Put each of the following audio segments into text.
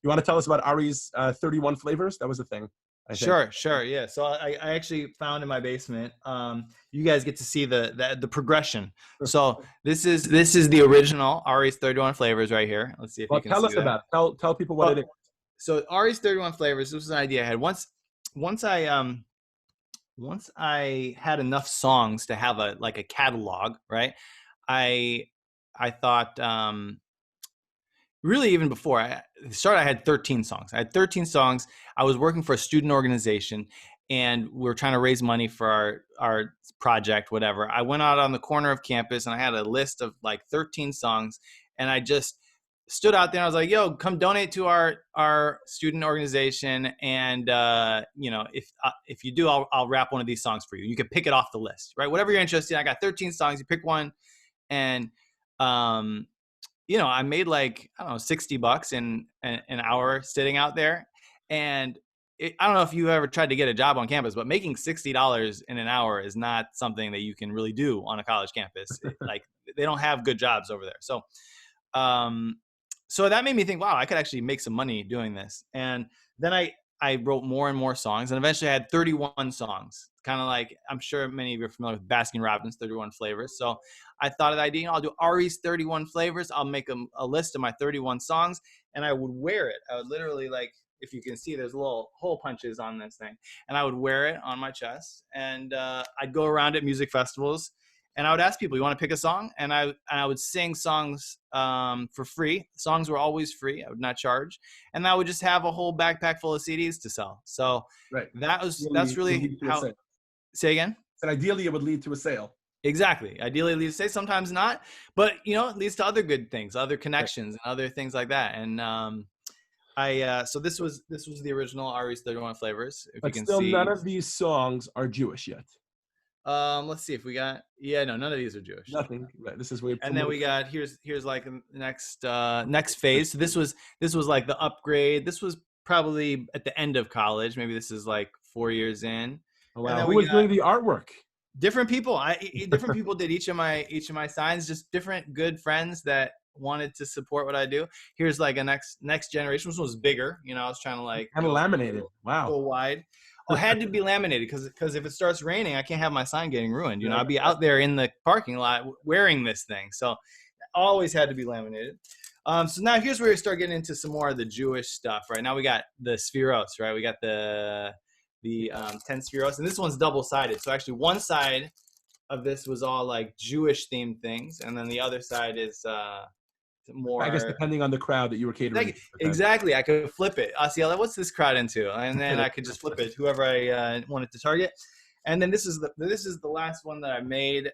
You want to tell us about Ari's 31 flavors? That was the thing. Sure. Yeah. So I actually found in my basement. You guys get to see the progression. So this is the original Ari's 31 flavors right here. Let's see if you can tell see us that. about it. Tell people what it is. So Ari's 31 flavors. This was an idea I had once I had enough songs to have a catalog, right? I thought really even before I started, I had 13 songs. I had 13 songs. I was working for a student organization, and we were trying to raise money for our project, whatever. I went out on the corner of campus, and I had a list of like 13 songs, and I just stood out there and I was like, yo, come donate to our student organization. And, if you do, I'll rap one of these songs for you. You can pick it off the list, right? Whatever you're interested in. I got 13 songs. You pick one. And, I made like, I don't know, $60 in an hour sitting out there. And I don't know if you ever tried to get a job on campus, but making $60 in an hour is not something that you can really do on a college campus. Like, they don't have good jobs over there. So, so that made me think, wow, I could actually make some money doing this. And then I wrote more and more songs, and eventually I had 31 songs. Kind of like, I'm sure many of you are familiar with Baskin Robbins 31 flavors. So I thought of the idea, I'll do Ari's 31 flavors. I'll make a list of my 31 songs, and I would wear it. I would literally, like, if you can see, there's little hole punches on this thing. And I would wear it on my chest, and I'd go around at music festivals, and I would ask people, you want to pick a song? And I would sing songs for free. Songs were always free. I would not charge. And I would just have a whole backpack full of CDs to sell. So that's really how. Say again? And ideally, it would lead to a sale. Exactly. Ideally, it leads to, sometimes not. But, it leads to other good things, other connections, and other things like that. And so this was the original Ari's 31 flavors. If but you can still, see. none of these songs are Jewish yet. Let's see if we got. Yeah, no, none of these are Jewish. Nothing. Right. This is weird. And then we got here's like the next phase. So this was like the upgrade. This was probably at the end of college. Maybe this is like 4 years in. Oh, wow. Who was doing the artwork? Different people. Different people did each of my signs. Just different good friends that wanted to support what I do. Here's like a next generation. This one was bigger. I was trying to like kind of laminated. Wow. Go wide. It had to be laminated because if it starts raining, I can't have my sign getting ruined. I'll be out there in the parking lot wearing this thing. So it always had to be laminated. So now here's where we start getting into some more of the Jewish stuff. Right now we got the spheros, right? We got the 10 spheros, and this one's double-sided. So actually one side of this was all like Jewish themed things, and then the other side is more, I guess, depending on the crowd that you were catering. Exactly. I could flip it. I'll see, what's this crowd into? And then I could just flip it, whoever I wanted to target. And then this is the last one that I made.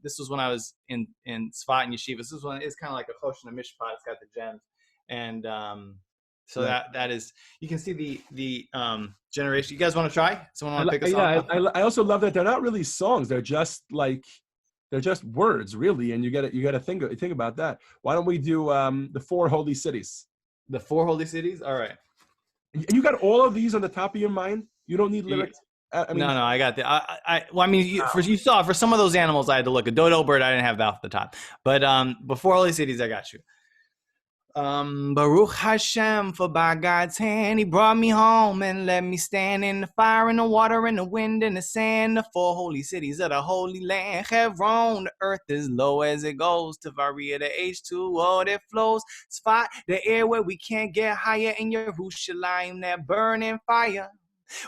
This was when I was in Sfat and Yeshiva. This one is kind of like a Chosh and a Mishpat. It's got the gems. And so that is, you can see the generation. You guys want to try? Someone want to pick a song? Yeah, I also love that they're not really songs. They're just words, really, and you got to think about that. Why don't we do the 4 holy cities? The 4 holy cities. All right. And you got all of these on the top of your mind. You don't need lyrics. No, I got that. You saw for some of those animals, I had to look. A dodo bird, I didn't have that off the top. But before holy cities, I got you. Baruch Hashem, for by God's hand, He brought me home and let me stand in the fire and the water and the wind and the sand. The 4 holy cities of the Holy Land. Hebron, the earth as low as it goes. Tavaria, the H2O that flows. Sfat, the air where we can't get higher. In Yerushalayim, that burning fire.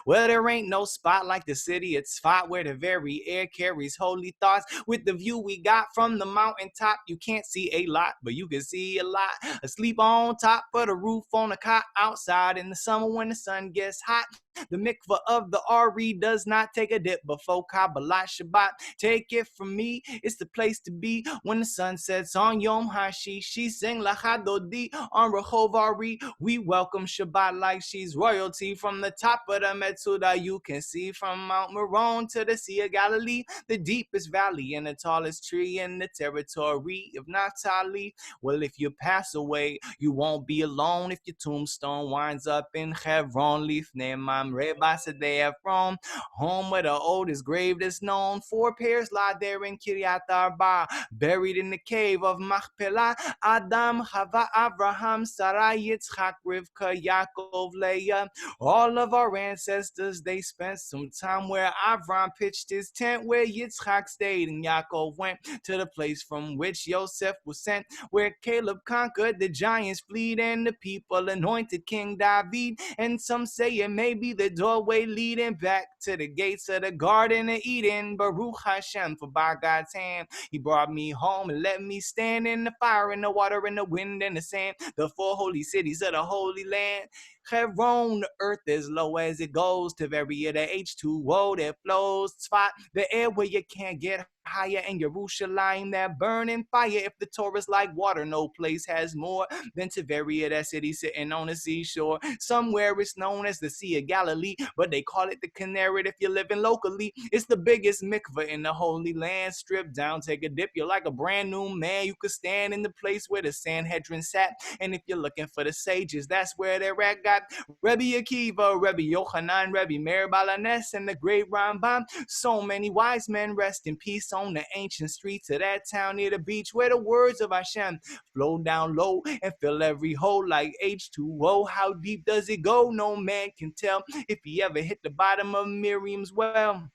Well, there ain't no spot like the city. It's Sfat where the very air carries holy thoughts. With the view we got from the mountaintop, you can't see a lot, but you can see a lot. Asleep on top of the roof on a cot outside in the summer when the sun gets hot. The mikvah of the Ari does not take a dip before Kabbalah Shabbat. Take it from me, it's the place to be when the sun sets on Yom HaShishi. She sing Lachadodi on Rehov Ari. We welcome Shabbat like she's royalty. From the top of the Metzudah you can see from Mount Meron to the Sea of Galilee, the deepest valley and the tallest tree in the territory of Naphtali. Well, if you pass away, you won't be alone if your tombstone winds up in Hebron. Lifnei Abraham, Rebasa de Ephron, home where the oldest grave is known. 4 pairs lie there in Kiryat Arba, buried in the cave of Machpelah. Adam, Chava, Abraham, Sarah, Yitzchak, Rivka, Yaakov, Leah. All of our ancestors, they spent some time where Avram pitched his tent, where Yitzchak stayed, and Yaakov went to the place from which Yosef was sent, where Caleb conquered the giants' fleet, and the people anointed King David. And some say it may be the doorway leading back to the gates of the Garden of Eden. Baruch Hashem, for by God's hand, he brought me home and let me stand in the fire, in the water, in the wind, and the sand, the 4 holy cities of the Holy Land. Hebron, the earth as low as it goes, to vary the H2O that flows. Spot the air where you can't get higher, in Jerusalem, that burning fire. If the Torah's like water, no place has more than Tiberia, that city sitting on the seashore. Somewhere it's known as the Sea of Galilee, but they call it the Kinneret if you're living locally. It's the biggest mikveh in the Holy Land. Strip down, take a dip, you're like a brand new man. You could stand in the place where the Sanhedrin sat, and if you're looking for the sages, that's where they're at. Got Rebbe Akiva, Rebbe Yochanan, Rebbe Meir Balanes, and the great Rambam. So many wise men rest in peace on the ancient streets of that town near the beach, where the words of Hashem flow down low and fill every hole like H2O. How deep does it go? No man can tell if he ever hit the bottom of Miriam's well.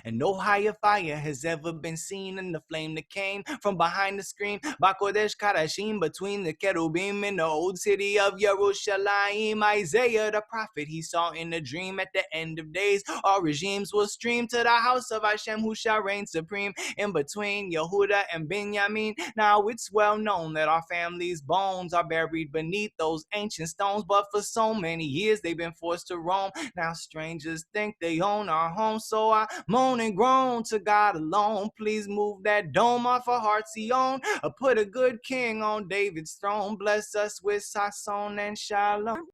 And no higher fire has ever been seen in the flame that came from behind the screen. Bakodesh Kadashim, between the cherubim in the old city of Yerushalayim. Isaiah the prophet, he saw in a dream at the end of days, all regimes will stream to the house of Hashem, who shall reign supreme in between Yehuda and Benjamin. Now it's well known that our family's bones are buried beneath those ancient stones, but for so many years they've been forced to roam. Now strangers think they own our home, so I moan and groan to God alone. Please move that dome off of Heart Zion. Put a good king on David's throne. Bless us with Sason and Shalom.